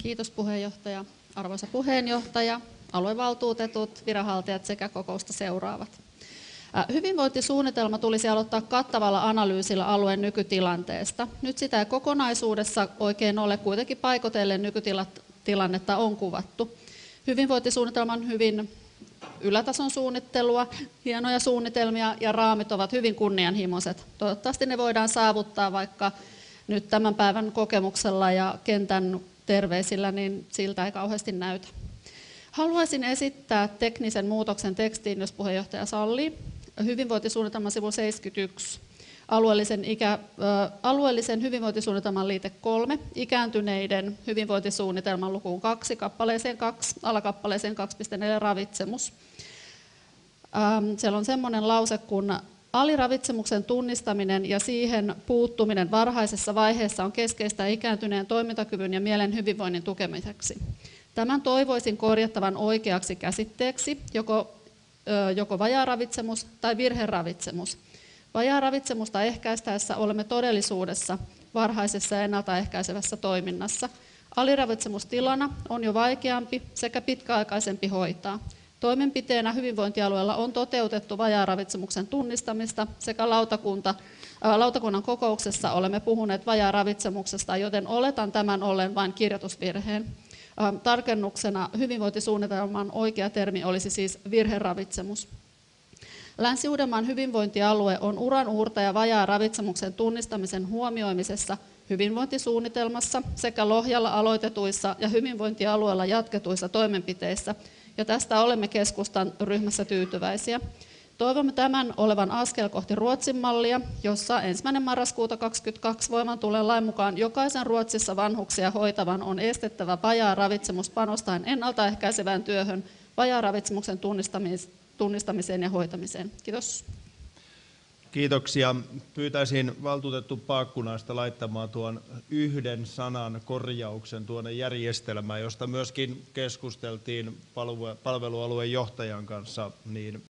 Kiitos puheenjohtaja. Arvoisa puheenjohtaja, aluevaltuutetut, viranhaltijat sekä kokousta seuraavat. Hyvinvointisuunnitelma tulisi aloittaa kattavalla analyysillä alueen nykytilanteesta. Nyt sitä ei kokonaisuudessa oikein ole, kuitenkin paikotellen nykytilannetta on kuvattu. Hyvinvointisuunnitelma on hyvin ylätason suunnittelua, hienoja suunnitelmia ja raamit ovat hyvin kunnianhimoiset. Toivottavasti ne voidaan saavuttaa, vaikka nyt tämän päivän kokemuksella ja kentän terveisillä, niin siltä ei kauheasti näytä. Haluaisin esittää teknisen muutoksen tekstiin, jos puheenjohtaja sallii. Hyvinvointisuunnitelman sivu 71, alueellisen hyvinvointisuunnitelman liite 3, ikääntyneiden hyvinvointisuunnitelman lukuun 2, kappaleeseen 2, alakappaleeseen 2.4 ravitsemus. Siellä on semmoinen lause, kun aliravitsemuksen tunnistaminen ja siihen puuttuminen varhaisessa vaiheessa on keskeistä ikääntyneen toimintakyvyn ja mielen hyvinvoinnin tukemiseksi. Tämän toivoisin korjattavan oikeaksi käsitteeksi, joko vajaaravitsemus tai virheravitsemus. Vajaaravitsemusta ehkäistäessä olemme todellisuudessa varhaisessa ja ennaltaehkäisevässä toiminnassa. Aliravitsemustilana on jo vaikeampi sekä pitkäaikaisempi hoitaa. Toimenpiteenä hyvinvointialueella on toteutettu vajaaravitsemuksen tunnistamista sekä lautakunnan kokouksessa olemme puhuneet vajaaravitsemuksesta, joten oletan tämän ollen vain kirjoitusvirheen. Tarkennuksena hyvinvointisuunnitelman oikea termi olisi siis virheravitsemus. Länsi-Uudenmaan hyvinvointialue on uranuurtaja vajaaravitsemuksen tunnistamisen huomioimisessa hyvinvointisuunnitelmassa sekä Lohjalla aloitetuissa ja hyvinvointialueella jatketuissa toimenpiteissä, ja tästä olemme keskustan ryhmässä tyytyväisiä. Toivomme tämän olevan askel kohti Ruotsin mallia, jossa 1. marraskuuta 2022 voimaan tulleen lain mukaan jokaisen Ruotsissa vanhuksia hoitavan on estettävä vajaaravitsemus panostaen ennaltaehkäisevään työhön, vajaaravitsemuksen tunnistamiseen ja hoitamiseen. Kiitos. Kiitoksia. Pyytäisin valtuutettu Paakkunaista laittamaan tuon yhden sanan korjauksen tuonne järjestelmään, josta myöskin keskusteltiin palvelualueen johtajan kanssa, niin